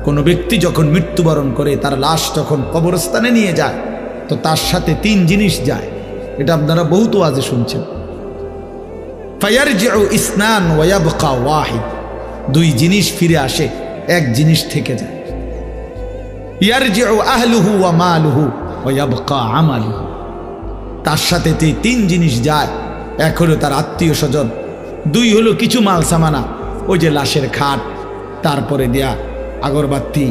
কোনো ব্যক্তি যখন মৃত্যুবরণ করে তার লাশ যখন কবরস্থানে নিয়ে যায় তো তার সাথে 3 জিনিস যায়। এটা আপনারা বহুত ওয়াজে শুনছেন। ফায়ারজিউ ইসনান ওয়া ইয়াবকা ওয়াহিদ, 2 জিনিস ফিরে আসে, 1 জিনিস থেকে যায়। ইয়ারজিউ আহলুহু ওয়া মালুহু ওয়া ইয়াবকা আমালুহু, তার সাথে 3 জিনিস যায়। 1 হলো তার আত্মীয় স্বজন, 2 হলো কিছু মাল সামানা, ওই যে লাশের খাট, তারপরে দেয়া আগরবাতি,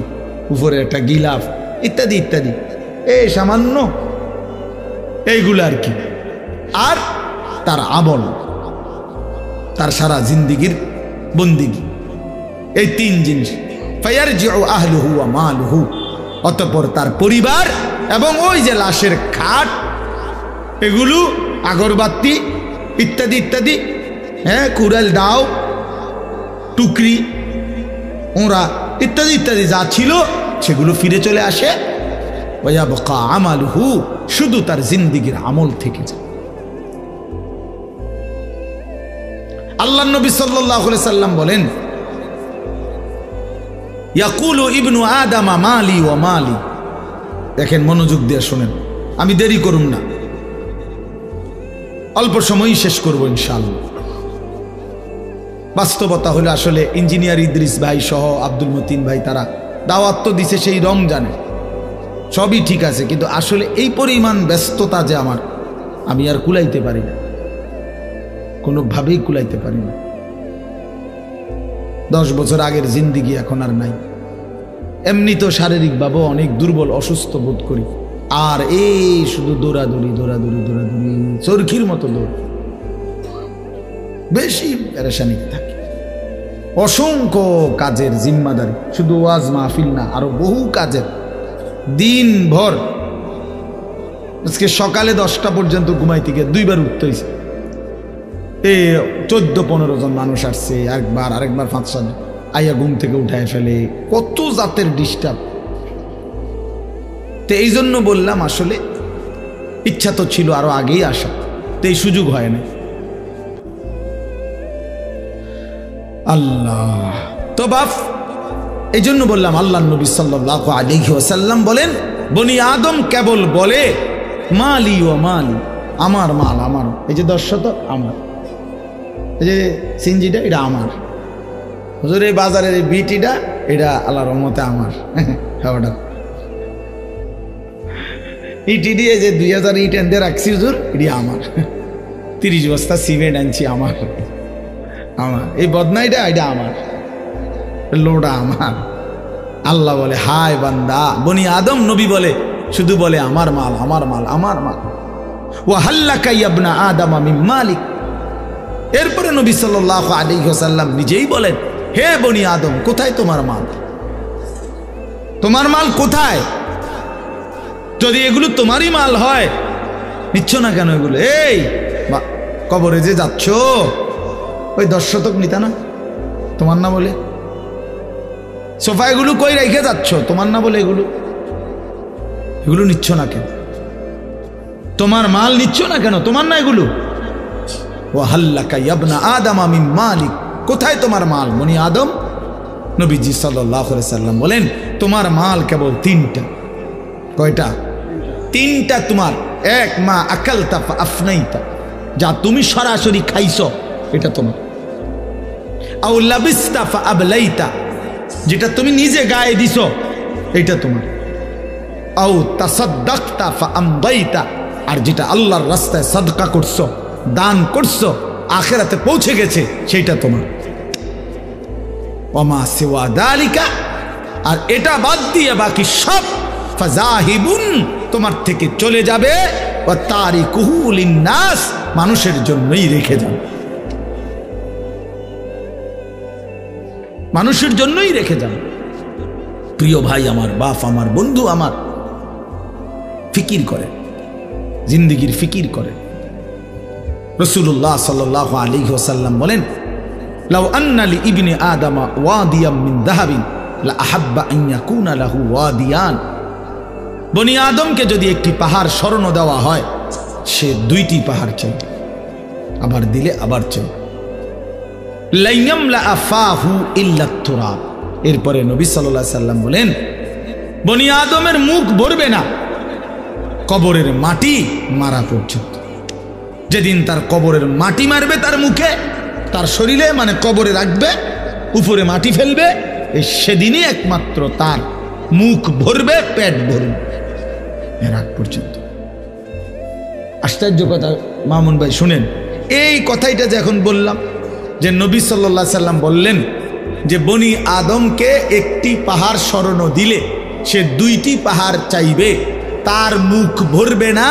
উপরে একটা গিলাফ ইত্যাদি ইত্যাদি, এই সামান্য এইগুলো আর কি। আর তার আমল, তার সারা জিন্দিগির বন্দিগি, এই 3 জিনিস। ফায়ারজিউ আহলুহু ওয়া মালুহু, অতঃপর তার পরিবার এবং ওই যে লাশের খাট, এগুলো আগরবাতি ইত্যাদি ইত্যাদি, হ্যাঁ, কুড়াল, দাও, টুকরি, ওরা ইত্যাদি ইত্যাদি যা ছিল সেগুলো ফিরে চলে আসে। ওয়া ইয়াবকা আমালুহু, শুধু তার জিন্দিগির আমল থেকে যায়। আল্লাহ নবী সাল্লাল্লাহু আলাইহি সাল্লাম বলেন, ইয়াকুলু ইবনু আদামা মালি ওয়া মালি। দেখেন, মনোযোগ দিয়ে শুনেন, আমি দেরি করুম না, অল্প সময়ই শেষ করব ইনশাআল্লাহ। বাস্তবতা হলো আসলে ইঞ্জিনিয়ার ইদ্রিস ভাই সহ আব্দুল মতিন ভাই তারা দাওয়াত তো দিছে সেই রমজানে, সবই ঠিক আছে, কিন্তু আসলে এই পরিমাণ ব্যস্ততা যে আমি আর কুলাইতে পারি না, কোনোভাবেই কুলাইতে পারি না। 10 বছর আগের জিন্দিগি এখন আর নাই। এমনি তো শারীরিকভাবে অনেক দুর্বল, অসুস্থ বোধ করি, আর এই শুধু দৌড়াদৌড়ি দৌড়াদৌড়ি দৌড়াদৌড়ি, চরখির মতো দৌড়, বেশি পেরেশানি থাকে। অসংখ্য কাজের জিম্মাদারি, শুধু ওয়াজ মাহফিল না, আরো বহু কাজের, দিনভর। আজকে সকালে 10টা পর্যন্ত ঘুমাইতে গিয়ে 2 বার উঠতে হয়েছে। 14-15 জন মানুষ আসছে, আরেকবার 5-7 আইয়া ঘুম থেকে উঠায় ফেলে, কত জাতের ডিস্টার্ব। তো এই জন্য বললাম, আসলে ইচ্ছা তো ছিল আরো আগেই আসা, তো এই সুযোগ হয় না। আল্লাহ তো বাপ, এই জন্য বললাম, আল্লাহ নবী সাল্লাল্লাহু আলাইহি ওয়াসাল্লাম বলেন, বনি আদম কেবল বলে মালি ও মালি, আমার মাল আমার, এই যে 10 শতক আমার, এই যে সিনজিটা এটা আমার, হুজুর এই বাজারের এই বিটিটা এটা আল্লাহর রহমতে আমার, খাওয়াটা ইটি দিয়ে যে 2000 ইট এনে রাখছি হুজুর, এটি আমার। 30 বস্তা সিমেন্ট আনছি আমার, এই বদনাইটা এটা আমার, লোডা আমার। আল্লাহ বলে, হায় বান্দা, বনি আদম নবী বলে, শুধু বলে আমার মাল আমার মাল আমার মাল। ওয়া হাল্লাকা ইবনা আদম মিন মালিক। এরপরে নবী সাল্লাল্লাহু আলাইহি ওয়াসাল্লাম নিজেই বলেন, হে বনি আদম, কোথায় তোমার মাল? তোমার মাল কোথায়? যদি এগুলো তোমারই মাল হয়, নিচ্ছ না কেন এগুলো? এই কবরে যে যাচ্ছ, ওই 10 শতক নিতা না, তোমার না বলে? সোফা এগুলো কই রেখে যাচ্ছ, তোমার না বলে? এগুলো নিচ্ছ না কেন? তোমার মাল নিচ্ছ না কেন? তোমার না এগুলো? ওয়া হাল্লাকা ইবনা আদম মিন মালিক, কোথায় তোমার মাল বনি আদম? নবীজি সাল্লাল্লাহু আলাইহি সাল্লাম বলেন, তোমার মাল কেবল 3টা। কয়টা? 3টা তোমার। 1 মা আকালতা ফা আফনাইতা, যা তুমি সরাসরি খাইছো এটা তোমার। আও লাবিস্তা ফা আবলাইতা, যেটা তুমি নিজে গায়ে দিছো এটা তোমার। আও তাসাদদাকতা ফা আমদাইতা, আর যেটা আল্লাহর রাস্তায় সাদকা করছো, দান করছো, আখিরাতে পৌঁছে গেছে, সেটা তোমার। ওমা সিওয়া যালিকা, আর এটা বাদ দিয়ে বাকি সব ফাজাহিবুন, তোমার থেকে চলে যাবে। ওয়া তারিকুহু লিন্নাস, মানুষের জন্যই রেখে যাবে, মানুষের জন্যই রেখে যাবে। প্রিয় ভাই আমার, বাপ আমার, বন্ধু আমার, ফিকির করে, জিন্দিগির ফিকির করে। রাসূলুল্লাহ সাল্লাল্লাহু আলাইহি ওয়াসাল্লাম বলেন, লাউ আন্না লি ইবনি আদামা ওয়াদিয়াম মিন যাহাবিন লা আহাব্বা আন ইয়াকুনা লাহু ওয়াদিয়ান। বনি আদমকে যদি একটি পাহাড় স্বর্ণ দেওয়া হয়, সে 2টি পাহাড় চাই, আবার দিলে আবার চাই। লা ইয়ামলা আফাহু ইল্লা তুরাব, এরপরে নবী সাল্লাল্লাহু আলাইহি সাল্লাম বলেন, বনি আদমের মুখ ভরবে না কবরের মাটি মারা পর্যন্ত। যেদিন তার কবরের মাটি মারবে তার মুখে, তার শরীরে মানে কবরে রাখবে, উপরে মাটি ফেলবে, সেদিনই একমাত্র তার মুখ ভরবে, পেট ভরবে, এর আগ পর্যন্ত। আশ্চর্য কথা মামুন ভাই শুনেন, এই কথাইটা যে এখন বললাম, যে নবী সাল্লাল্লাহু আলাইহি সাল্লাম বললেন যে বনি আদমকে একটি পাহাড় স্মরণ দিলে সে 2টি পাহাড় চাইবে, তার মুখ ভরবে না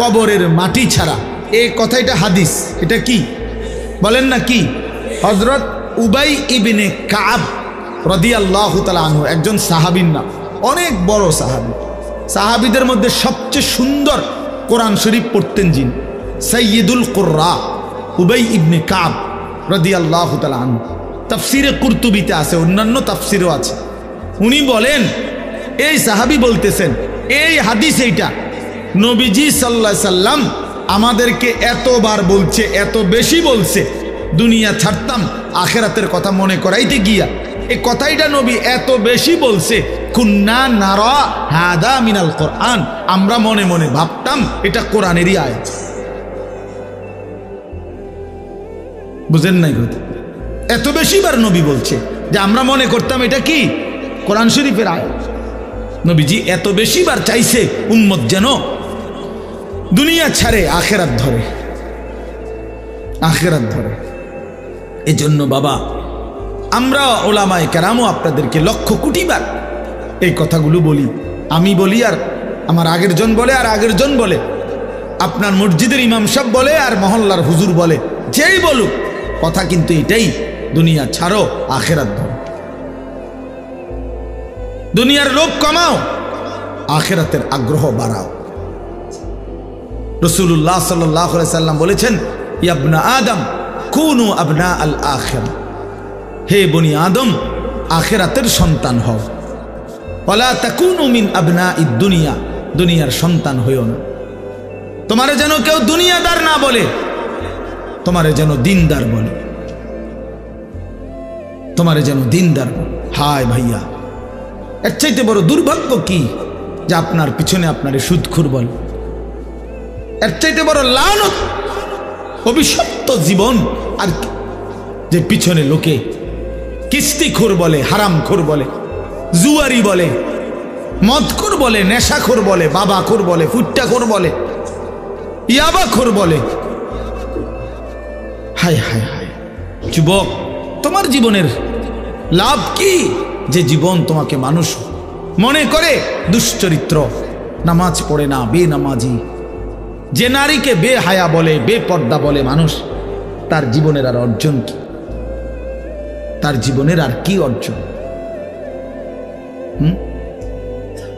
কবরের মাটি ছাড়া। এই কথাইটা হাদিস। এটা কি বলেন না? কি? হযরত উবাই ইবনে কাব রাদিয়াল্লাহু তাআলা আনহু, একজন সাহাবীর নাম, অনেক বড় সাহাবী, সাহাবীদের মধ্যে সবচেয়ে সুন্দর কোরআন শরীফ পড়তেন যিনি, সাইয়্যিদুল কুররা উবাই ইবনে কাব রাদিয়াল্লাহু তাআলা আনহু। তাফসিরে কুরতুবিতে আছে, অন্যান্য তাফসিরও আছে। উনি বলেন, এই সাহাবী বলতেছেন, এই হাদিস এইটা নবীজি সাল্লাল্লাহু আলাইহি সাল্লাম আমাদেরকে এতবার বলছে, এত বেশি বলছে, দুনিয়া ছাড়তাম আখিরাতের কথা মনে করাইতে গিয়া এই কথাইটা নবী এত বেশি বলছে, কুন্না নারা হাদা মিনাল কোরআন, আমরা মনে মনে ভাবতাম এটা কোরআনেরই আয়াত। বুঝেন নাই কথা? এত বেশিবার নবী বলছে যে আমরা মনে করতাম এটা কি কোরআন শরীফের আয়াত। নবীজি এত বেশিবার চাইছে উম্মত যেন দুনিয়া ছাড়ে আখিরাত ধরে, আখিরাত ধরে। এজন্য বাবা, আমরা ওলামায়ে কেরামও আপনাদেরকে লক্ষ কোটিবার এই কথাগুলো বলি। আমি বলি, আর আমার আগের জন বলে, আর আগের জন বলে, আপনার মসজিদের ইমাম সাহেব বলে, আর মহল্লার হুজুর বলে, যেই বলুক, কথা কিন্তু এটাই, দুনিয়া ছাড়ো আখিরাত ধরো। দুনিয়ার লোভ কমাও, আখিরাতের আগ্রহ বাড়াও। রাসূলুল্লাহ সাল্লাল্লাহু আলাইহি সাল্লাম বলেছেন, ইয়া ইবনা আদম কুনু আবনা আল আখিরা, হে বনি আদম আখিরাতের সন্তান হও, ওয়ালা তাকুনু মিন আবনাইদ দুনিয়া, দুনিয়ার সন্তান হইও না। তোমারে যেন কেউ দুনিয়াদার না বলে, তোমারে যেন দিনদার বলে, তোমারে যেন দিনদার বলে। হায় ভাইয়া, এর চাইতে বড় দুর্ভাগ্য কি যে আপনার পিছনে আপনারে সুদখোর বলে? এর চাইতে বড় লানত, অভিশপ্ত জীবন আর কি, যে পিছনে লোকে কিস্তিখোর বলে, হারামখোর বলে, জুয়ারি বলে, মদখোর বলে, নেশাখোর বলে, বাবাখোর বলে, ফুট্টাখোর বলে, ইয়াবাখোর বলে। হায় হায় হায় যুবক, তোমার জীবনের লাভ কি যে জীবন তোমাকে মানুষ মনে করে দুশ্চরিত্র, নামাজ পড়ে না, বেনামাজি, যে নারীকে বেহায়া বলে, বেপর্দা বলে মানুষ, তার জীবনের আর অর্জন কি? তার জীবনের আর কি অর্জন?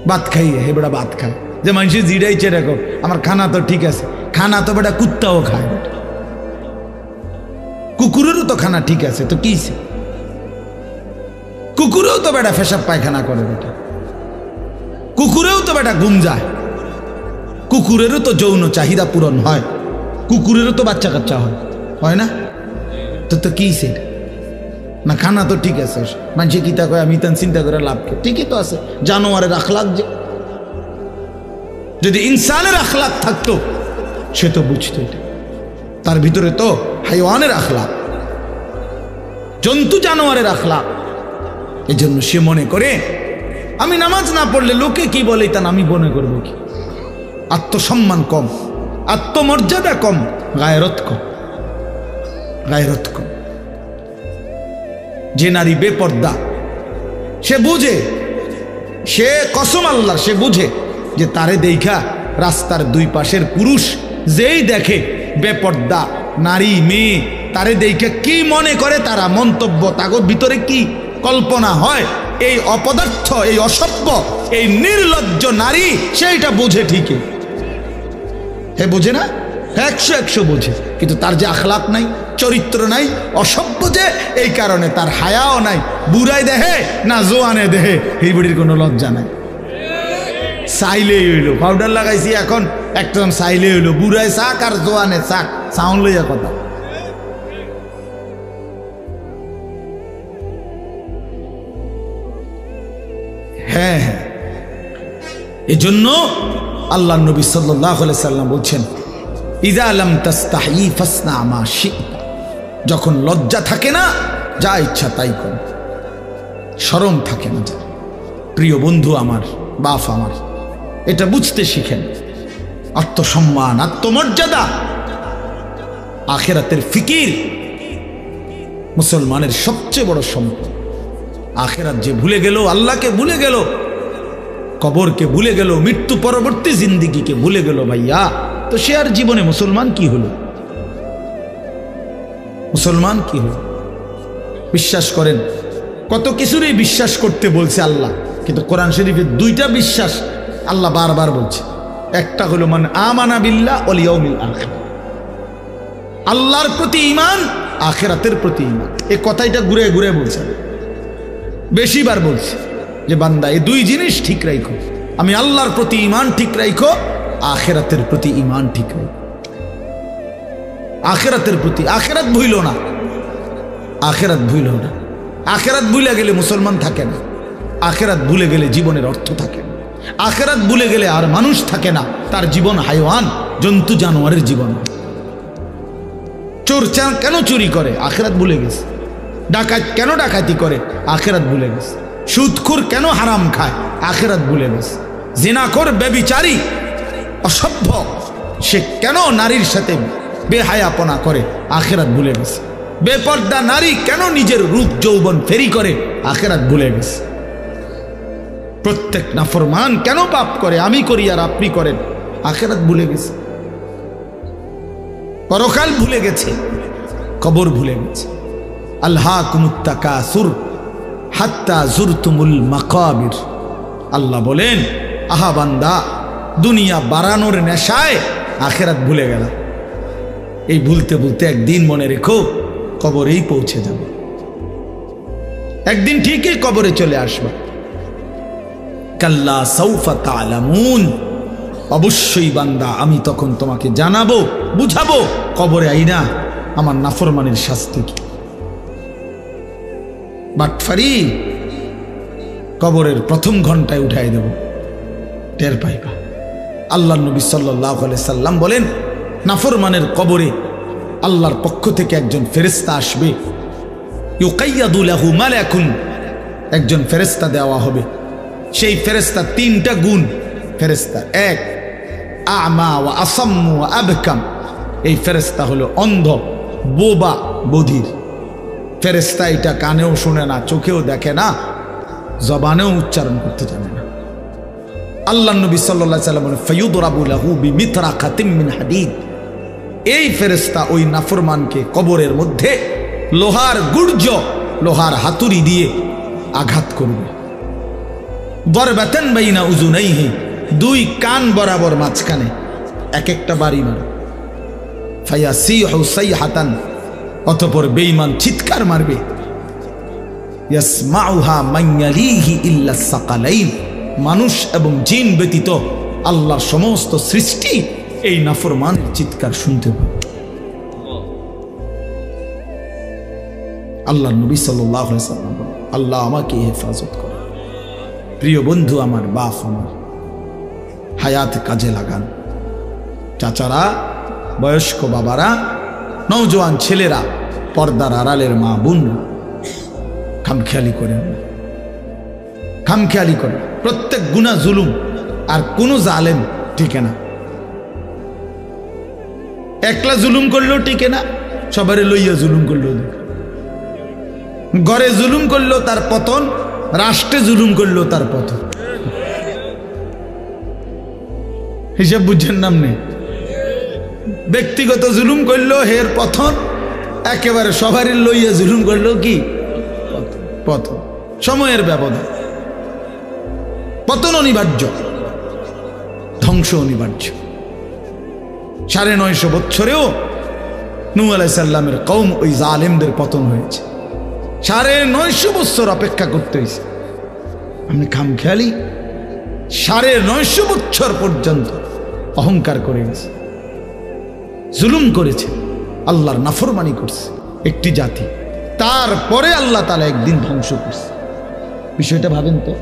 ভাত খাই, হে বেটা ভাত খায়, যে মানুষ জিড়াইছে দেখো আমার খানা তো ঠিক আছে, খানা তো বেটা কুত্তাও খায়, কুকুরেরও তো খানা ঠিক আছে, তো কি কুকুরেও তো বেটা পেশাব পায়খানা করে, বেটা কুকুরেও তো বেটা ঘুম যায়, কুকুরেরও তো যৌন চাহিদা পূরণ হয়, কুকুরেরও তো বাচ্চা কাচ্চা হয় না? তো তো কি সেটা না? খানা তো ঠিক আছে, মানুষে কিতা কয় আমি তান চিন্তা করে লাভ কে? ঠিকই তো আছে, জানোয়ারের আখলাক, যে যদি ইনসানের আখলাক থাকতো সে তো বুঝতো এটা, তার ভিতরে তো হাইওয়ানের আখলাক, জন্তু জানোয়ারের আখলাক। এজন্য সে মনে করে আমি নামাজ না পড়লে লোকে কি বলে তা আমি মনে করবো কি? আত্মসম্মান কম, আত্মমর্যাদা কম, গায়রত কম, গায়রত কম। যে নারী বেপর্দা সে বুঝে, সে কসম আল্লাহ, সে বুঝে যে তারে দেখা রাস্তার দুই পাশের পুরুষ যেই দেখে বেপর্দা নারী মেয়ে, তারে দেখে কি মনে করে, তারা মন্তব্য, তাগর ভিতরে কি কল্পনা হয়, এই অপদার্থ, এই অসভ্য, এই নির্লজ্জ নারী সেইটা বোঝে ঠিকই। হে বোঝে না? 100 বোঝে, কিন্তু তার যে আখলাক নাই, চরিত্র নাই, অসভ্য যে, এই কারণে তার হায়াও নাই। বুড়াই দেহে না জোয়ানে দেহে, এই বুড়ির কোনো লজ্জা নাই। সাইলেই হইলো, পাউডার লাগাইছি এখন একদম সাইলে হইলো, বুড়াই চাক আর জোয়ানে চাক, সাউন্ড লইয়া কথা। হ্যাঁ হ্যাঁ, এজন্য আল্লাহ নবী সাল্লাল্লাহু আলাইহি সাল্লাম বলছেন, ইযা লাম তাস্তাহি ফাসনা মা শি'তা, যখন লজ্জা থাকে না যা ইচ্ছা তাই কর, শরম থাকে না যা। প্রিয় বন্ধু আমার, বাপ আমার, এটা বুঝতে শিখেন। আত্মসম্মান, আত্মমর্যাদা, আখিরাতের ফিকির মুসলমানের সবচেয়ে বড় সম্পদ। আখিরাত যে ভুলে গেল, আল্লাহকে ভুলে গেল, কবরকে ভুলে গেল, মৃত্যু পরবর্তী জিন্দেগিকে ভুলে গেল, ভাইয়া, তো সে আর জীবনে মুসলমান কি হলো? মুসলমান কি হলো? বিশ্বাস করেন, কত কিছুরই বিশ্বাস করতে বলছে আল্লাহ, কিন্তু কোরআন শরীফের দুইটা বিশ্বাস আল্লাহ বারবার বলছে। একটা হলো মান আমানা বিল্লাহ ওয়াল ইয়াউমিল আখির, আল্লাহর প্রতি ঈমান, আখিরাতের প্রতি ঈমান। এই কথাটা ঘুরে ঘুরে বলছে, বেশিবার বলছে যে বান্দা এই দুই জিনিস ঠিক রাখো, আমি আল্লাহর প্রতি ঈমান ঠিক রাখো, আখিরাতের প্রতি ঈমান ঠিক রাখো। আখিরাতের প্রতি, আখিরাত ভুইল না, আখিরাত ভুইল না। আখিরাত ভুলে গেলে মুসলমান থাকে না, আখিরাত ভুলে গেলে জীবনের অর্থ থাকে না, আখিরাত ভুলে গেলে আর মানুষ থাকে না, তার জীবন হাইওয়ান, জন্তু জানোয়ারের জীবন। চোর কেন চুরি করে? আখিরাত ভুলে গেছে। ডাকাত কেন ডাকাতি করে? আখিরাত ভুলে গেছে। সুদখোর কেন হারাম খায়? আখিরাত ভুলে গেছে। জিনাখোর, ব্যভিচারী, অসভ্য সে কেন নারীর সাথে বেহায়াপনা করে? আখিরাত ভুলে গেছে। বেপর্দা নারী কেন নিজের রূপ যৌবন ফেরি করে? আখিরাত ভুলে গেছে। প্রত্যেক নাফরমান কেন পাপ করে? আমি করি আর আপনি করেন, আখিরাত ভুলে গেছে। পরকাল ভুলে গেছে, কবর ভুলে গেছে। আলহাকুমুত তাকাসুর হাত্তা জুরতুমুল মাকাবির। আল্লাহ বলেন, আহা বান্দা, দুনিয়া বাড়ানোর নেশায় আখিরাত ভুলে গেল। এই ভুলতে ভুলতে একদিন মনে রেখো কবরেই পৌঁছে যাবে। একদিন ঠিকই কবরে চলে আসবে। কাল্লা সাউফা তা'লামুন, অবশ্যই বান্দা আমি তখন তোমাকে জানাবো, বুঝাবো কবরে আইনা আমার নাফরমানের শাস্তি কি। বাটফারি কবরের প্রথম ঘন্টায় উঠাই দেব, টের পাইবা। আল্লাহ নবী সাল্লাল্লাহু আলাইহি সাল্লাম বলেন, নাফরমানের কবরে আল্লাহর পক্ষ থেকে একজন ফেরেশতা আসবে, ইউকাইয়াদু লাহু মালাকুন, একজন ফেরেশতা দেওয়া হবে। সেই ফেরেশতা তিনটা গুণ ফেরেশতা। এক, আমা ওয়া আসাম্মু ওয়া আবকাম, এই ফেরেশতা হলো অন্ধ, বোবা, বধির ফেরেশতা। এটা কানেও শুনে না, চোখেও দেখে না, জবানেও উচ্চারণ করতে জানে না। আল্লাহ নবী সাল্লাল্লাহু আলাইহি সাল্লাম বলেন, ফায়ুদরাবু লাহু বিমিতরাকাতিম মিন হাদিদ, এই ফেরেশতা ওই নাফরমানকে কবরের মধ্যে লোহার গুর্জ, লোহার হাতুড়ি দিয়ে আঘাত করবে। দরবাতান বাইনা উযুনাইহি, দুই কান বরাবর মাঝখানে এক একটা বাড়ি মারবে। ফায়াসিহু সাইহাতান, অতঃপর বেঈমান চিৎকার মারবে। ইয়াসমাউহা মান ইয়ালিহি ইল্লা সাকালাইন, মানুষ এবং জিন ব্যতীত আল্লাহর সমস্ত সৃষ্টি এই নাফরমানের চিৎকার শুনতে পাবে। আল্লাহ নবী সাল্লাল্লাহু আলাইহি ওয়াসাল্লাম, আল্লাহ আমাকে হেফাজত করে। প্রিয় বন্ধু আমার, বাপ আমার, হায়াত কাজে লাগান। চাচারা, বয়স্ক বাবারা, নওজোয়ান ছেলেরা, পর্দার আড়ালের মা বোনরা, খামখেয়ালি করেন, খামখেয়ালি করেন। প্রত্যেক গুনাহ জুলুম, আর কোন জালেম টিকে না। একলা জুলুম করলেও টিকে না, সবারে লইয়া জুলুম করলেও। ঘরে জুলুম করলেও তার পতন, রাষ্ট্রে জুলুম করলেও তার পতন। হিসাব বুঝছেন নামনে? ব্যক্তিগত জুলুম করলেও হের পতন, একেবারে সবারই লইয়া জুলুম করলেও কি পতন। সময়ের ব্যবধান, পতন অনিবার্য, ধ্বংস অনিবার্য। 950 বছরেও নূহ আলাইহিস সালামের কওম ওই জালেমদের পতন হয়েছে। 950 বছর অপেক্ষা করতে হয়েছে। আমি খামখেয়ালি 950 বছর পর্যন্ত অহংকার করে গেছে, জুলুম করেছে, আল্লাহর নাফরমানি করছে একটি জাতি। তারপরে আল্লাহ তাআলা একদিন ধ্বংস করছে। বিষয়টা ভাবেন তো,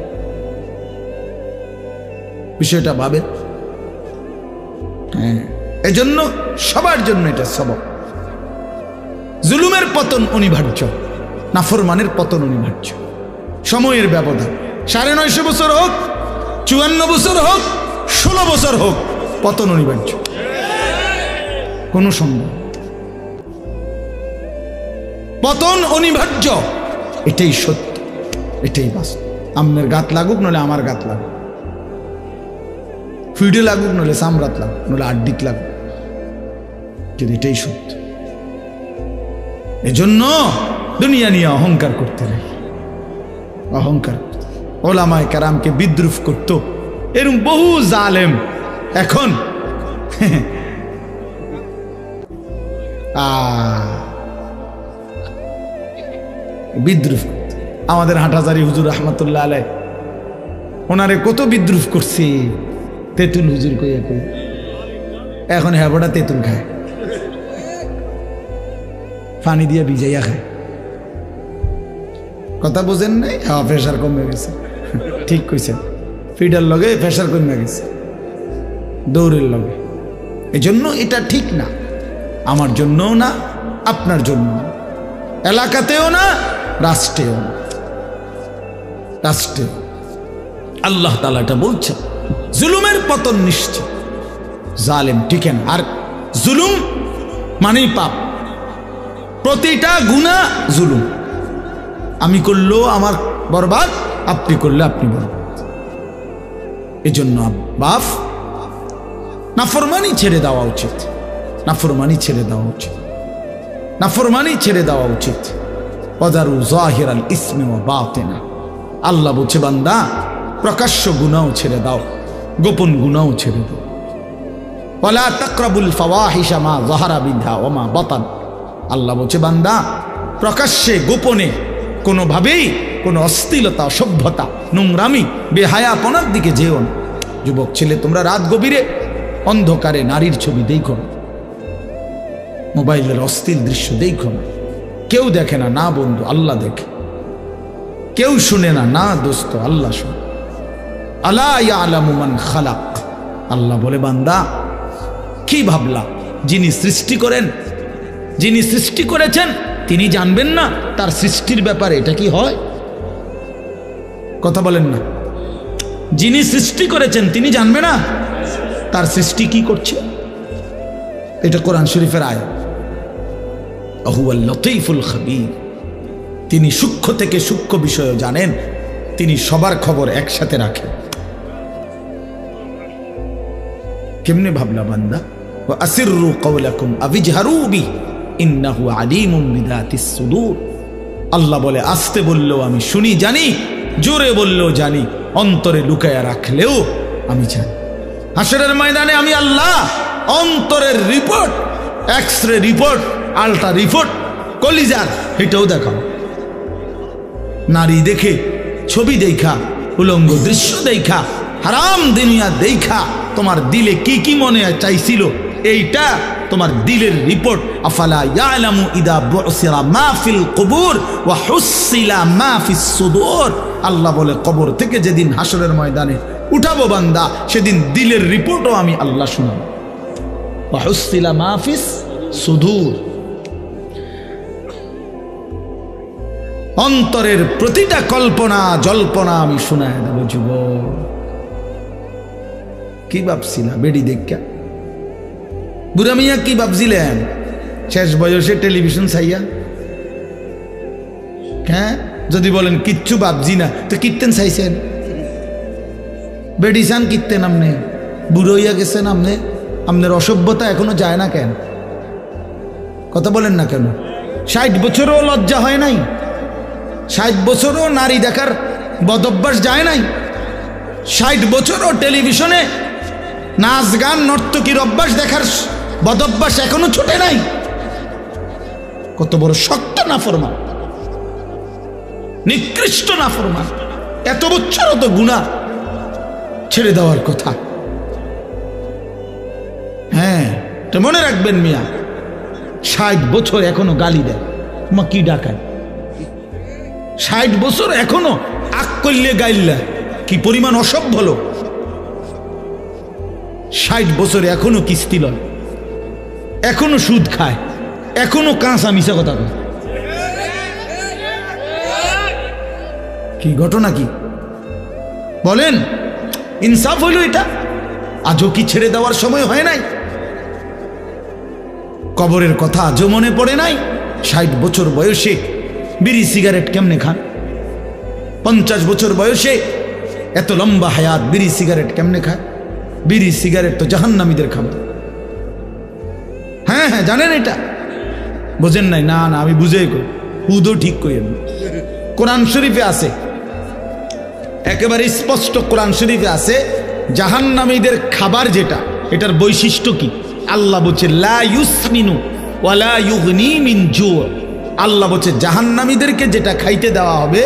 বিষয়টা ভাবে। হ্যাঁ, এজন্য সবার জন্য এটা সবক। জুলুমের পতন অনিবার্য, নাফরমানের পতন অনিবার্য। সময়ের ব্যবধান 950 বছর হোক, 54 বছর হোক, 16 বছর হোক, পতন অনিবার্য, কোনো সন্দেহ। পতন অনিবার্য, এটাই সত্য, এটাই বাস্তব। আপনার গাত লাগুক নলে আমার গাত লাগুক, ফিডে লাগুক নলে সামরাত লাগুক নলে আড্ডিত লাগুক, কিন্তু এটাই সত্য। এজন্য দুনিয়া নিয়ে অহংকার করতে নাই, অহংকার ওলামায়ে কেরামকে বিদ্রুপ করতো এরকম বহু জালেম এখন বিদ্রুপ। আমাদের হাটহাজারী হুজুর রহমতুল্লাহ আলাইহ ওনারে কত বিদ্রুপ করছে, তেঁতুল হুজুর কইয়া কই, এখন হ্যাবটা তেঁতুল খায়, পানি দিয়ে ভিজাইয়া খায়। কথা বোঝেন নাই? হ্যাঁ, প্রেশার কমে গেছে, ঠিক কইছেন, ফিডার লগে প্রেশার কমে গেছে দৌড়ের লগে। এই জন্য এটা ঠিক না, আমার জন্যও না, আপনার জন্য না, এলাকাতেও না, রাষ্ট্রেও না, রাষ্ট্রে। আল্লাহ তাআলা এটা বলছেন, জুলুমের পতন নিশ্চিত, জালেম টিকে না। আর জুলুম মানেই পাপ, প্রতিটা গুনাহ জুলুম। আমি করলেও আমার বরবাদ, আপনি করলে আপনি বরবাদ। এজন্য বাপ নাফরমানি ছেড়ে দেওয়া উচিত, নাফরমানি ছেড়ে দেওয়া উচিত, নাফরমানি ছেড়ে দেওয়া উচিত। ওয়াদারু যাহিরাল ইসমি ওয়া বাতিনা, আল্লাহ বলছে বান্দা প্রকাশ্য গুনাহ ছেড়ে দাও, গোপন গুনাহ ছেড়ে দাও। ওয়ালা তাকরাবুল ফাওয়াহিশা মা যাহারা বিনহা ওয়া মা বাতান, আল্লাহ বলছে বান্দা প্রকাশ্যে গোপনে কোনোভাবেই কোনো অশ্লীলতা, অসভ্যতা, নোংরামি, বেহায়াপনার দিকে যেও না। যুবক ছেলে, তোমরা রাত গভীরে অন্ধকারে নারীর ছবি দেখো না, মোবাইলের অশ্লীল দৃশ্য দেখো না। কেউ দেখে না, না বন্ধু, আল্লাহ দেখে। কেউ শুনে না, না দোস্ত, আল্লাহ শুনে। আলা ইয়ালামু মান খালাক, আল্লাহ বলে বান্দা কি ভাবলা, যিনি সৃষ্টি করেন, যিনি সৃষ্টি করেছেন তিনি জানবেন না তার সৃষ্টির ব্যাপারে? এটা কি হয়? কথা বলেন না। যিনি সৃষ্টি করেছেন তিনি জানবে না তার সৃষ্টি কি করছে? এটা কোরআন শরীফের আয়াত। হুয়াল লতীফুল খবীর, তিনি সূক্ষ্ম থেকে সূক্ষ্ম বিষয় জানেন, তিনি সবার খবর একসাথে রাখেন। কেমনে ভাবলা বান্দা? ওয়া আসিররু কাওলাকুম আবিজহারু বি ইন্নাহু আলিমুম বিযাতিস সুদূর, আল্লাহ বলে আস্তে বললেও আমি শুনি জানি, জোরে বললেও জানি, অন্তরে লুকায়া রাখলেও আমি জানি। হাসরের ময়দানে আমি আল্লাহ অন্তরের report, x-ray report, ultra report, কলিজার, এটাও দেখাও। নারী দেখে, ছবি দেখা, উলঙ্গ দৃশ্য দেখা, হারাম দুনিয়া দেখা তোমার দিলে কি কি মনে চাইছিল, এইটা তোমার দিলের রিপোর্ট। আফালা ইয়ালামু ইদা বুসিরা মা ফিল কুবুর ওয়া হুসিলা মা ফিস সুদূর, আল্লাহ বলে কবর থেকে যেদিন হাসরের ময়দানে উঠাবো বান্দা, সেদিন দিলের রিপোর্টও আমি আল্লাহ শুনাবো। ওয়া হুসিলা মা ফিস সুদূর, অন্তরের প্রতিটা কল্পনা জল্পনা আমি শোনায় দেব। যুবক কি ভাবছিলা বেডি দেখা? বুড়া মিয়া কি ভাবছিলেন শেষ বয়সে টেলিভিশন চাইয়া? হ্যাঁ, যদি বলেন কিচ্ছু ভাবছি না, তো কীর্তেন চাইছেন? বেডি চান কীর্তেন? আপনি বুড়ো হইয়া গেছেন, আপনি আপনার অসভ্যতা এখনো যায় না কেন? কথা বলেন না কেন? 60 বছরও লজ্জা হয় নাই? 60 বছরও নারী দেখার বদভ্যাস যায় নাই? 60 বছরও টেলিভিশনে নাচ গান নর্তকীর অভ্যাস দেখার বদভ্যাস এখনো ছুটে নাই? কত বড় শক্ত নাফরমান, নিকৃষ্ট নাফরমান। এত বছরও তো গুনাহ ছেড়ে দেওয়ার কথা। হ্যাঁ, তো মনে রাখবেন মিয়া, 60 বছর এখনো গালি দেয়, মা কি ডাকায়? 60 বছর এখনো আক করলে গাইল্লা, কি পরিমাণ অসভ্য লোক। 60 বছরে এখনো কিস্তি লয়, এখনো সুদ খায়, এখনো কাঁচা মিশা কথা কয়। কি ঘটনা কি বলেন? ইনসাফ হইল এটা? আজও কি ছেড়ে দেওয়ার সময় হয় নাই? কবরের কথা আজও মনে পড়ে নাই? 60 বছর বয়সে বিড়ি সিগারেট কেমনে খান? 50 বছর বয়সে এত লম্বা হায়াত বিড়ি সিগারেট কেমনে খায়? বিড়ি সিগারেট তো জাহান্নামীদের খাবার। হ্যাঁ হ্যাঁ, জানেন এটা? বোঝেন নাই? না না, আমি বুঝেই কই, হুদও ঠিক কই। কোরআন শরীফে আছে, একেবারে স্পষ্ট কোরআন শরীফে আছে জাহান্নামীদের খাবার যেটা, এটার বৈশিষ্ট্য কি? আল্লাহ বলছে লা ইউসমিনু ওয়ালা ইউগনি মিন জু। আল্লাহ বলছে জাহান্নামীদেরকে যেটা খাইতে দেওয়া হবে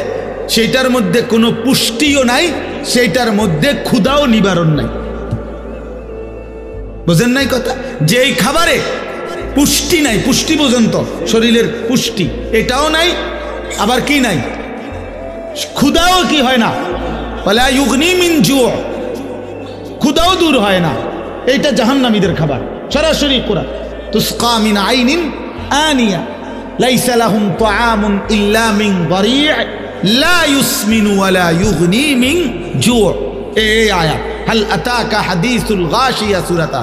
সেটার মধ্যে কোনো পুষ্টিও নাই, সেটার মধ্যে ক্ষুধাও নিবারণ নাই। বোঝেন নাই কথা? যে এই খাবারে পুষ্টি নাই, পুষ্টি বোঝেন তো, শরীরের পুষ্টি এটাও নাই, আবার কি নাই? ক্ষুধাও কি হয় না, ওয়ালা ইউগনি মিন জু, ক্ষুধাও দূর হয় না। এইটা জাহান্নামীদের খাবার, সরাসরি কোরআন। তুসকা মিন আইনিন আনিয়া লাইসা লাহুম তাআমুন ইল্লা মিন দারি' লা ইউসমিনু ওয়ালা ইউগনি মিন জু। এই আয়াত হাল আতাকা হাদিসুল গাশিয়া সূরাত।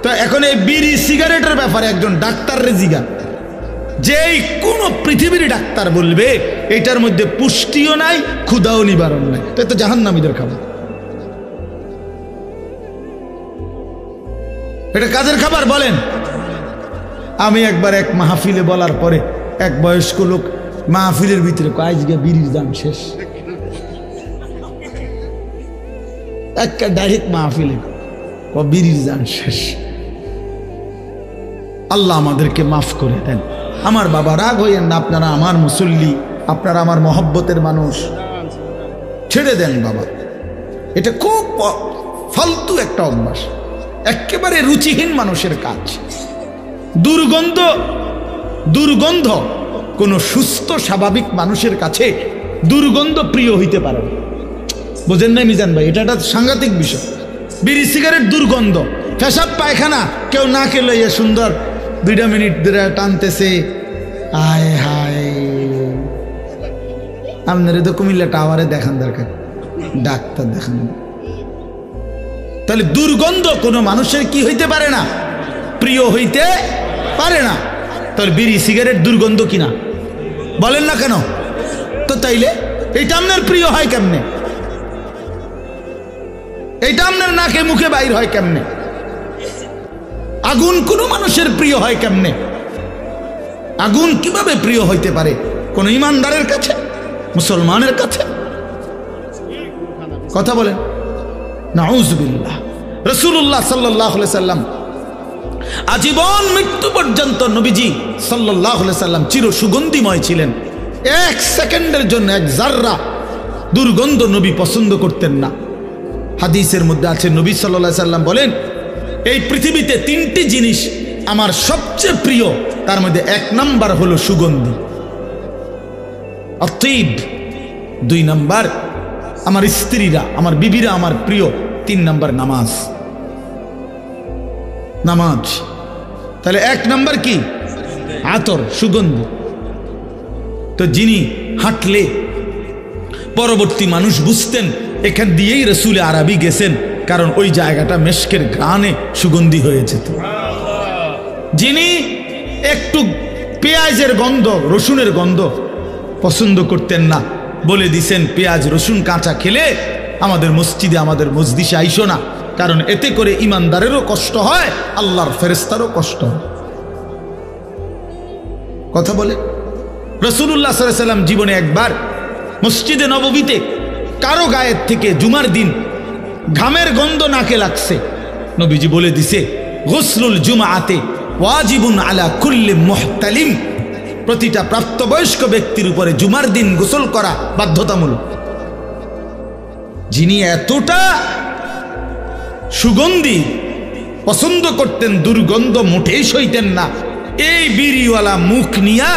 তো এখন এই বিড়ি সিগারেটের ব্যাপারে একজন ডাক্তাররে জিজ্ঞাসা, যেই কোন পৃথিবীর ডাক্তার বলবে এটার মধ্যে পুষ্টিও নাই, ক্ষুধাও নিবারণ নাই, তাই তো জাহান্নামীদের খাবার। এটা কাদের খাবার বলেন? আমি একবার এক মাহফিলে বলার পরে এক বয়স্ক লোক মাহফিলের ভিতরে আজকে বিড়ির দাম শেষ, একটা ডাইরেক্ট মাহফিলে বিড়ির দাম শেষ। আল্লাহ আমাদেরকে মাফ করে দেন। আমার বাবা, রাগ হইয়েন না, আপনারা আমার মুসল্লি, আপনারা আমার মহব্বতের মানুষ, ছেড়ে দেন বাবা। এটা খুব ফালতু একটা অভ্যাস, একেবারে রুচিহীন মানুষের কাজ। দুর্গন্ধ, দুর্গন্ধ কোন সুস্থ স্বাভাবিক মানুষের কাছে দুর্গন্ধ প্রিয় হইতে পারে না। বোঝেন নাই মিজান ভাই? এটা একটা সাংঘাতিক বিষয়। বিড়ি সিগারেট দুর্গন্ধ, পেশাব পায়খানা কেউ না খেলে সুন্দর 2 মিনিট ধরে টানতেছে, আয় হায়। আপনার তো কুমিল্লা টাওয়ারে দেখান দরকার, ডাক্তার দেখান। তাহলে দুর্গন্ধ কোনো মানুষের কি হইতে পারে না, প্রিয় হইতে পারে না। তাহলে বিড়ি সিগারেট দুর্গন্ধ কিনা বলেন না কেন? তো তাইলে এইটা আপনার প্রিয় হয় কেমনে? এইটা আপনার নাকে মুখে বাইর হয় কেমনে? আগুন কোনো মানুষের প্রিয় হয় কেমনে? আগুন কিভাবে প্রিয় হইতে পারে কোন ইমানদারের কাছে, মুসলমানের কাছে? কথা বলেন। নাউযুবিল্লাহ। রাসূলুল্লাহ সাল্লাল্লাহু আলাইহি সাল্লাম আজীবন মৃত্যু পর্যন্ত নবীজি সাল্লাল্লাহু আলাইহি সাল্লাম চির সুগন্ধিময় ছিলেন। 1 সেকেন্ডের জন্য 1 জাররা দুর্গন্ধ নবী পছন্দ করতেন না। হাদিসের মধ্যে আছে নবী সাল্লাল্লাহু আলাইহি সাল্লাম বলেন, এই পৃথিবীতে 3টি জিনিস আমার সবচেয়ে প্রিয়, তার মধ্যে 1 নাম্বার হলো সুগন্ধি, আতিব। 2 নাম্বার আমার স্ত্রীরা, আমার বিবিরা আমার প্রিয়। 3 নাম্বার নামাজ। নামাজ। তাহলে 1 নাম্বার কি? আতর, সুগন্ধি। তো যিনি হাঁটলে পরবর্তী মানুষ বুঝতেন এখান দিয়েই রসুল আরবি গেছেন, কারণ ওই জায়গাটা মেশকের ঘ্রাণে সুগন্ধি হয়েছে। তো যিনি একটু পেঁয়াজের গন্ধ, রসুনের গন্ধ পছন্দ করতেন না, বলে দিছেন পেঁয়াজ রসুন কাঁচা খেলে আমাদের মসজিদে, আমাদের মজলিসে আইসো না, কারণ এতে করে ইমানদারেরও কষ্ট হয়, আল্লাহর ফেরেশতারও কষ্ট হয়। কথা বলে রাসূলুল্লাহ সাল্লাল্লাহু আলাইহি ওয়াসাল্লাম জীবনে একবার মসজিদে নববীতে কারো গায়ের থেকে জুমার দিন ঘামের গন্ধ নাকে লাগছে, নবীজি বলে দিছে গুসলুল জুমআতে ওয়াজিবুন আলা কুল্লি মুহতালিম, প্রতিটা প্রাপ্তবয়স্ক ব্যক্তির উপরে জুমার দিন গোসল করা বাধ্যতামূলক। যিনি এতটা সুগন্ধি পছন্দ করতেন, দুর্গন্ধ মোটেই সইতেন না, এই বিড়িওয়ালা মুখ নিয়া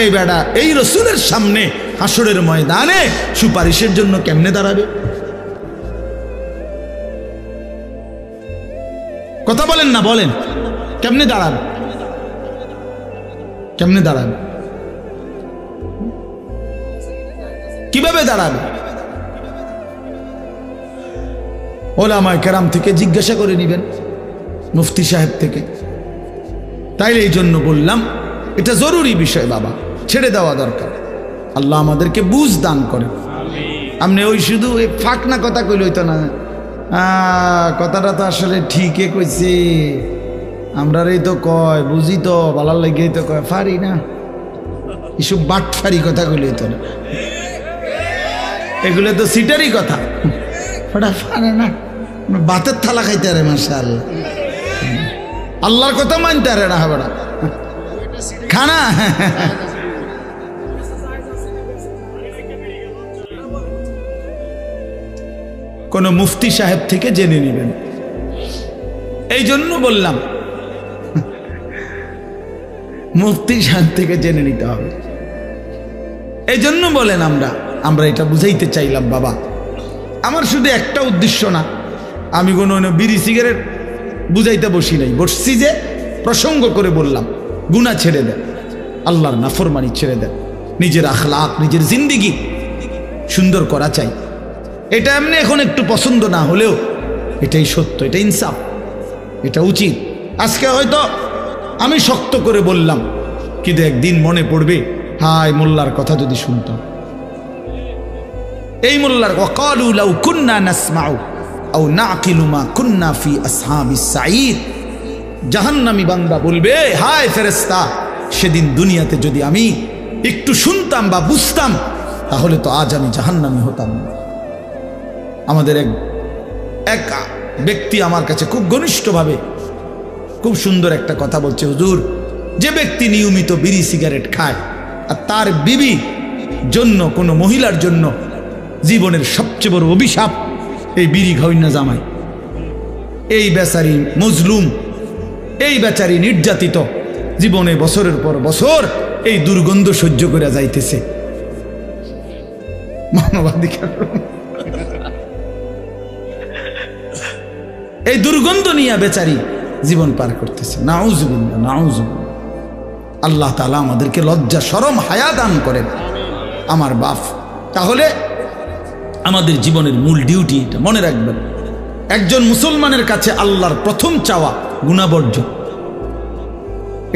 এই বেড়া এই রসুলের সামনে হাসরের ময়দানে সুপারিশের জন্য কেমনে দাঁড়াবে? কথা বলেন না, বলেন কেমনে দাঁড়ান, কেমনে দাঁড়ান, কিভাবে দাঁড়াবে? ওলামায়ে কেরাম থেকে জিজ্ঞাসা করে নেবেন, মুফতি সাহেব থেকে। তাইলে এই জন্য বললাম এটা জরুরি বিষয় বাবা, ছেড়ে দেওয়া দরকার। আল্লাহ আমাদেরকে বুঝ দান করে। আপনি ওই শুধু এই ফাঁকনা কথা কইল হইতো না, কথাটা তো আসলে ঠিকই কইছে, আমরা এই তো কয় বুঝি তো ভালো লাগে তো কয় ফারি না, এসব বাটফারি কথা কইল হইতো না, এগুলো তো সিটারি কথা, ওটা ফারে না, বাতের থালা খাইতে আরে মাশাআল্লাহ, আল্লাহর কথা মানতে আরে না হবে না খানা। কোন মুফতি সাহেব থেকে জেনে নেবেন। এই জন্য বললাম মুফতি সাহেব থেকে জেনে নিতে হবে। এই জন্য বলেন আমরা এটা বুঝাইতে চাইলাম বাবা। আমার শুধু একটা উদ্দেশ্য না, আমি কোনো বিড়ি সিগারেট বুঝাইতে বসি নাই, বসছি যে প্রসঙ্গ করে বললাম গুনাহ ছেড়ে দেন, আল্লাহর নাফরমানি ছেড়ে দেন, নিজের আখলাক নিজের জিন্দেগি সুন্দর করা চাই। এটা এমনি এখন একটু পছন্দ না হলেও এটাই সত্য, এটা ইনসাফ, এটা উচিত। আজকে হয়তো আমি শক্ত করে বললাম, কিন্তু একদিন মনে পড়বে হায় মোল্লার কথা যদি শুনতাম, এই মোল্লার ওয়াকালু লাউ কুন্না নাসমাউ আও নাকিলু মা কুন্না ফি আসহাবিস সাঈদ। জাহান্নামী বান্দা বলবে হায় ফেরেশতা, সেদিন দুনিয়াতে যদি আমি একটু শুনতাম বা বুঝতাম তাহলে তো আজ আমি জাহান্নামী হতাম না। আমাদের এক ব্যক্তি আমার কাছে খুব ঘনিষ্ঠভাবে খুব সুন্দর একটা কথা বলছে, হুজুর, যে ব্যক্তি নিয়মিত বিড়ি সিগারেট খায় আর তার বিবি জন্য কোনো মহিলার জন্য জীবনের সবচেয়ে বড় অভিশাপ এই বিড়ি খাওয়াইনা জামাই। এই বেচারি মজলুম, এই বেচারি নির্যাতিত, জীবনে বছরের পর বছর এই দুর্গন্ধ সহ্য করে যাইতেছে। মানবাধিকার এই দুর্গন্ধ নিয়ে বেচারি জীবন পার করতেছে। নাউজুবিল্লাহ, নাউজুবিল্লাহ। আল্লাহ তাআলা আমাদেরকে লজ্জা শরম হায়া দান করেন আমার বাপ। তাহলে আমাদের জীবনের মূল ডিউটি এটা মনে রাখবেন। একজন মুসলমানের কাছে আল্লাহর প্রথম চাওয়া গুনাহবর্জন,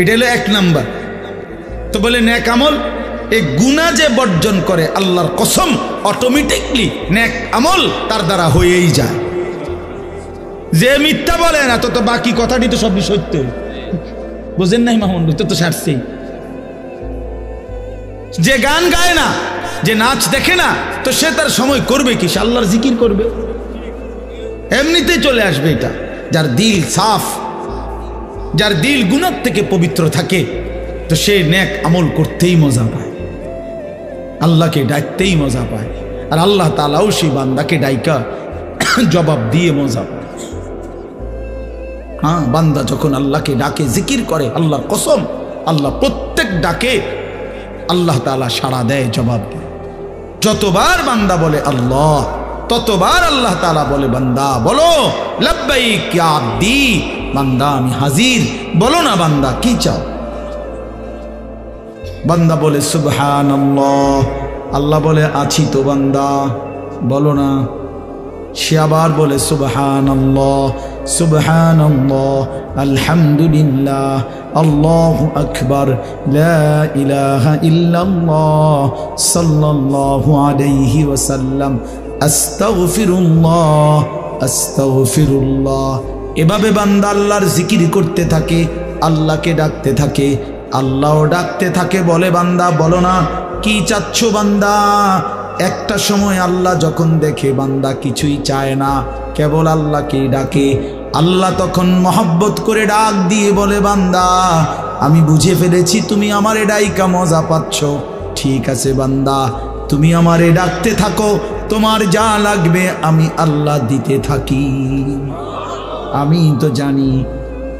এটা হলো 1 নাম্বার। তো বলে নেক আমল, এই গুনাহ যে বর্জন করে আল্লাহর কসম অটোমেটিকলি নেক আমল তার দ্বারা হয়েই যায়। যে মিথ্যা বলে না তো বাকি কথাটি তো সবই সত্য, বুঝেন নাই মাহমুদ? তো সারছেই। যে গান গায় না, যে নাচ দেখে না, তো সে তার সময় করবে কি? সে আল্লাহর জিকির করবে, এমনিতেই চলে আসবে এটা। যার দিল সাফ, যার দিল গুনাহ থেকে পবিত্র থাকে, তো সে নেক আমল করতেই মজা পায়, আল্লাহকে ডাকতেই মজা পায়। আর আল্লাহ তাআলাও সেই বান্দাকে ডাইকা জবাব দিয়ে মজা পায়। হ্যাঁ, বান্দা যখন আল্লাহকে ডাকে, জিকির করে, আল্লাহর কসম আল্লাহ প্রত্যেক ডাকে আল্লাহ তাআলা সাড়া দেয়, জবাব দেয়। যতবার বান্দা বলে আল্লাহ, ততবার আল্লাহ তাআলা বলে বান্দা বলো লাব্বাইক ইয়া আব্দি, বান্দা আমি হাজির, বলো না বান্দা কি চাও। বান্দা বলে সুবহানাল্লাহ, আল্লাহ বলে আছি তো বান্দা, বলো না। সে আবার বলে সুবহানাল্লাহ, সুবহানাল্লাহ, আলহামদুলিল্লাহ, আল্লাহু আকবার, লা ইলাহা ইল্লাল্লাহ, সাল্লাল্লাহু আলাইহি ওয়াসাল্লাম, আস্তাগফিরুল্লাহ, আস্তাগফিরুল্লাহ। এভাবে বান্দা আল্লাহর জিকির করতে থাকে, আল্লাহকে ডাকতে থাকে, আল্লাহও ডাকতে থাকে। বলে বান্দা বলো না কি চাচ্ছ বান্দা। একটা সময় আল্লাহ যখন দেখে বান্দা কিছুই চায় না, কেবল আল্লাহকে ডাকে, আল্লাহ তখন মহব্বত করে ডাক দিয়ে বলে বান্দা আমি বুঝে ফেলেছি তুমি আমারে ডাইকা মজা পাচ্ছ, ঠিক আছে বান্দা তুমি আমারে ডাকতে থাকো, তোমার যা লাগবে আমি আল্লাহ দিতে থাকি। আমি তো জানি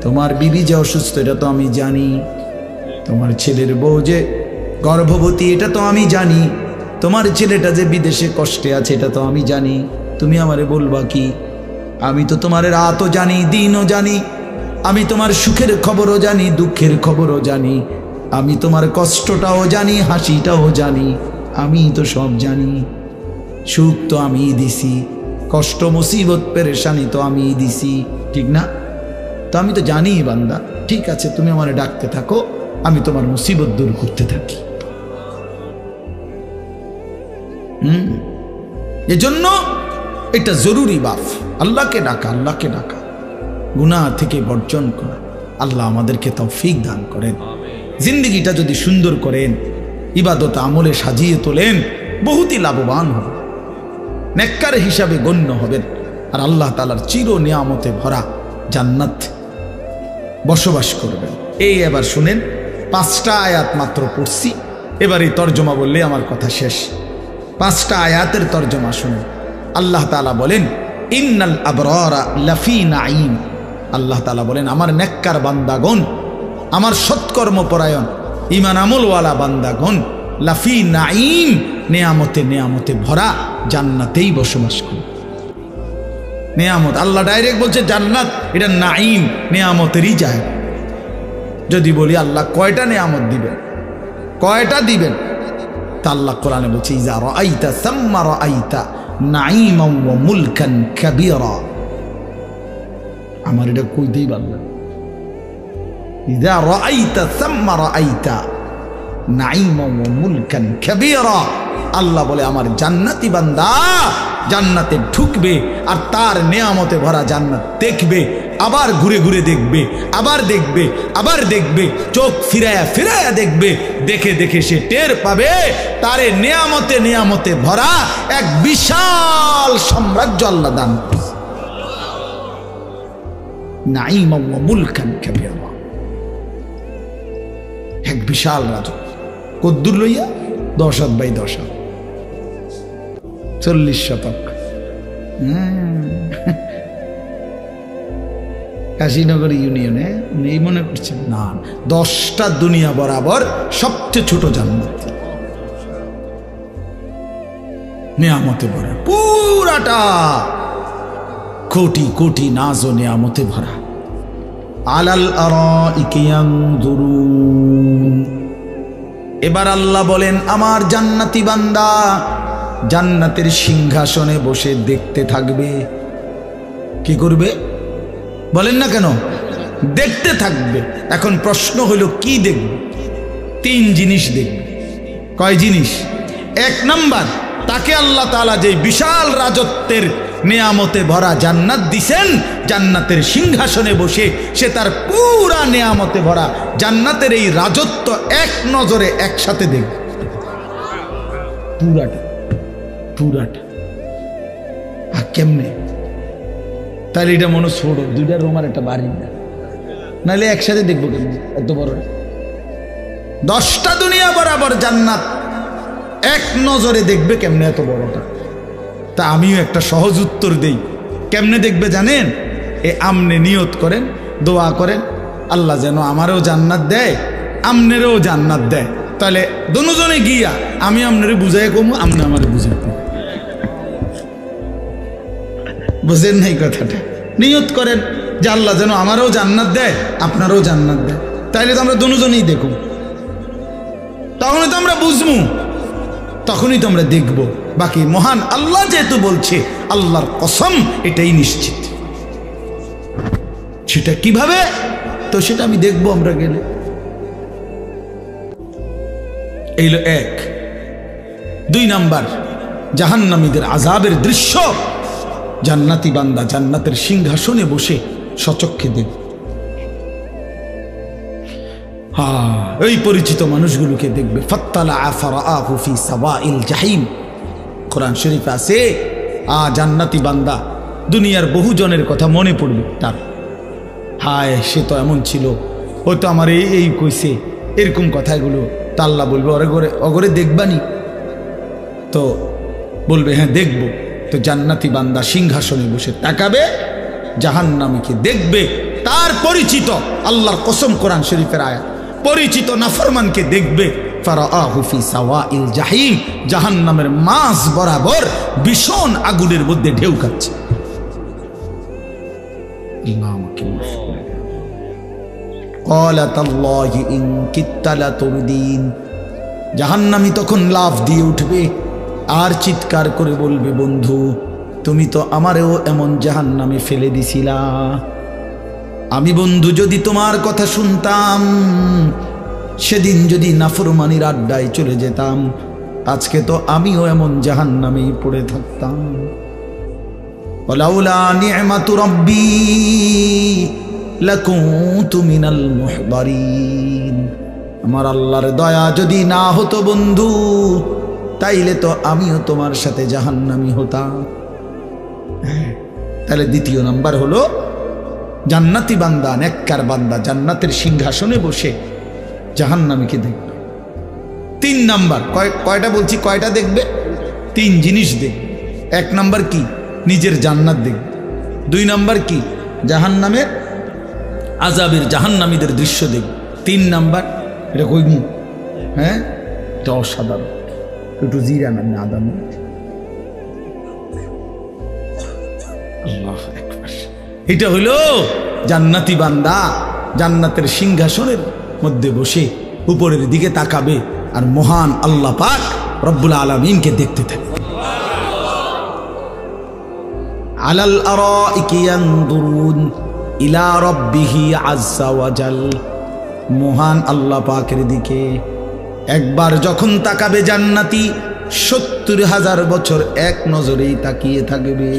তোমার বিবি যে অসুস্থ, এটা তো আমি জানি, তোমার ছেলের বউ যে গর্ভবতী, এটা তো আমি জানি, তোমার ছেলেটা যে বিদেশে কষ্টে আছে, এটা তো আমি জানি, তুমি আমারে বলবা কি? আমি তো তোমার রাতও জানি, দিনও জানি, আমি তোমার সুখের খবরও জানি, দুঃখের খবরও জানি, আমি তোমার কষ্টটাও জানি, হাসিটাও জানি, আমি তো সব জানি। সুখ তো আমিই দিছি, কষ্ট মুসিবত পেরেশানি তো আমিই দিছি, ঠিক না? তো আমি তো জানি বান্দা, ঠিক আছে তুমি আমার ডাকতে থাকো, আমি তোমার মুসিবত দূর করতে থাকি। এজন্য এটা জরুরি বাপ, আল্লাহকে ডাকা, আল্লাহকে ডাকা, গুনাহ থেকে বর্জন করা। আল্লাহ আমাদেরকে তৌফিক দান করেন। জিন্দগিটা যদি সুন্দর করেন, ইবাদত আমলে সাজিয়ে তোলেন, বহুতই লাভবান হবে, নেককার হিসাবে গণ্য হবেন, আর আল্লাহ তাআলার চির নিয়ামতে ভরা জান্নাত বসবাস করবেন। এই এবার শুনেন, 5টা আয়াত মাত্র পড়ছি, এবার এই তর্জমা বললে আমার কথা শেষ। 5টা আয়াতের তর্জমা শুনেন। আল্লাহ তাআলা বলেন, ইন্নাল আবরারা লাফি নাঈম। আল্লাহ তাআলা বলেন, আমার নেককার বান্দাগণ, আমার সৎকর্মপরায়ণ ঈমান আমলওয়ালা বান্দাগণ লাফি নাঈম, নেয়ামতে নেয়ামতে ভরা জান্নাতেই বসবাস করে। নেয়ামত, আল্লাহ ডাইরেক্ট বলছে জান্নাত, এটা নাঈম, নেয়ামতেরই যায়। যদি বলি আল্লাহ কয়টা নেয়ামত দিবেন, কয়টা দিবেন, তা আল্লাহ কোরআনে বলছে, ইজা রাআইতা সাম্মা রাআইতা নাঈমান ওয়া মুলকান কাবীরা। আমার এটা কইতেই পারলাম, ইজা রাআইতা সাম্মা রাআইতা নাঈমান ওয়া মুলকান কাবীরা। আল্লাহ বলে আমার জান্নাতি বান্দা জান্নাতে ঢুকবে আর তার নেয়ামতে ভরা জান্নাত দেখবে, আবার ঘুরে ঘুরে দেখবে, আবার দেখবে, আবার দেখবে, চোখ ফিরায়া ফিরায়া দেখবে, দেখে দেখে সে টের পাবে তারে নেয়ামতে নেয়ামতে ভরা এক বিশাল সাম্রাজ্য আল্লাহ দান করেছে। নাঈমান ওয়া মুলকান কাবীরা, এক বিশাল রাজত্ব। কদ্দুর লইয়া 10 হাত বাই 10 হাত, 40 শতক। কাশীনগর ইউনিয়নে নেই মনে করছেন? না, 10টা দুনিয়া বরাবর সবচেয়ে ছোট জান্নাত, নিয়ামতে ভরা, পুরাটা কোটি কোটি নাজ ও নিয়ামতে ভরা। আলাল আরাইকি ইয়ানজুরুন। এবার আল্লাহ বলেন, আমার জান্নাতি বান্দা জান্নাতের সিংহাসনে বসে দেখতে থাকবে। কি করবে বলেন না কেন? দেখতে থাকবে। এখন প্রশ্ন হলো কি দেখবে? 3 জিনিস দেখবে। কয় জিনিস? 1 নাম্বার, তাকে আল্লাহ তাআলা যে বিশাল রাজত্বের নেয়ামতে ভরা জান্নাত দিছেন, জান্নাতের সিংহাসনে বসে সে তার পুরা নেয়ামতে ভরা জান্নাতের এই রাজত্ব এক নজরে একসাথে দেখবে, পুরাটা পুরাটা। আর কেমনে? তাহলে এটা মনে ছোট, 2টা রুম আর একটা বাড়ি, নাহলে একসাথে দেখবো কেমনে এত বড়? 10টা দুনিয়া বরাবর জান্নাত এক নজরে দেখবে কেমনে এত বড়টা? তা আমিও একটা সহজ উত্তর দেই। কেমনে দেখবে জানেন? আমনে নিয়ত করেন, দোয়া করেন, আল্লাহ যেন আমারও জান্নাত দেয়, আমনেরও জান্নাত দেয়। তাহলে দুজনে গিয়া আমি আমনেরে বুঝাই কমু, আমনে আমারে বুঝাই। বুঝেন নাই কথাটা? নিয়ত করেন যে আল্লাহ যেন আমারও জান্নাত দেয়, আপনারও জান্নাত দেয়। তাইলে তো আমরা দুজনেই দেখব, তখনই তো আমরা বুঝবো, তখনই তো আমরা দেখব। বাকি মহান আল্লাহ যেহেতু বলছে, আল্লাহর কসম এটাই নিশ্চিত। সেটা কিভাবে? তো সেটা আমি দেখবো আমরা গেলে। এই হলো 1। 2 নাম্বার, জাহান্নামীদের আযাবের দৃশ্য জান্নাতি বান্দা জান্নাতের সিংহাসনে বসে সচক্ষে দেখবে। এই পরিচিত মানুষগুলোকে দেখবে। ফাত্তালা ফারাআহু ফি সাওয়াইল জাহিম। কোরআন শরীফে আছে, জান্নাতি বান্দা দুনিয়ার বহু জনের কথা মনে পড়বে তার। হায়, সে তো এমন ছিল, হয়তো আমার এই কইছে, এরকম কথাগুলো। তা আল্লাহ বলবে, অগরে দেখবানি? তো বলবে হ্যাঁ দেখব। তো জান্নাতি বান্দা সিংহাসনে বসে তাকাবে, জাহান্নামীকে দেখবে। তার পরিচিত, আল্লাহর কসম, কোরআন শরীফের আয়াত, পরিচিত নাফরমানকে দেখবে। ফারাআহু ফি সাওয়াইল জাহিম, জাহান্নামের মাঝ বরাবর ভীষণ আগুনের মধ্যে ঢেউ খাচ্ছে। ক্বালা তাল্লাহি ইন কিত্তা লাতুরদিন। জাহান্নামী তখন লাফ দিয়ে উঠবে আর চিৎকার করে বলবে, বন্ধু তুমি তো আমারেও এমন জাহান্নামে ফেলে দিছিলা। আমি বন্ধু যদি তোমার কথা শুনতাম, সেদিন যদি নাফরমানির আড্ডায় চলে যেতাম, আজকে তো আমিও এমন জাহান্নামেই পড়ে থাকতাম। ওয়ালাউলা নি'মাতু রাব্বি লাকুনতু মিনাল মুহদারিন। আমার আল্লাহর দয়া যদি না হতো বন্ধু, তাইলে তো আমিও তোমার সাথে জাহান্নামী হতাম। তাহলে দ্বিতীয় নাম্বার হলো জান্নাতি বান্দা, নেককার বান্দা জান্নাতের সিংহাসনে বসে জাহান্নামীকে দেখবে। 3 নাম্বার, কয়টা বলছি, কয়টা দেখবে? 3 জিনিস দেখবে। 1 নাম্বার কি? নিজের জান্নাত দেখবে। 2 নাম্বার কি? জাহান্নামের আযাবের জাহান্নামীদের দৃশ্য দেখবে। 3 নাম্বার, এটা কইমু, হ্যাঁ এটা অসাধারণ, একটু জিরা না আদান। আল্লাহু আকবার। এটা হলো জান্নাতি বান্দা জান্নাতের সিংহাসনের মধ্যে বসে উপরের দিকে তাকাবে আর মহান আল্লাহ পাক রব্বুল আলামিনকে দেখতে থাকবে। আলাল আরাইকি ইয়ানদুরুন ইলা রাব্বিহি আযজা ওয়া জাল। মহান আল্লাহ পাকের দিকে একবার যখন তাকাবে জান্নাতি, 70,000 বছর এক নজরেই তাকিয়ে থাকবে।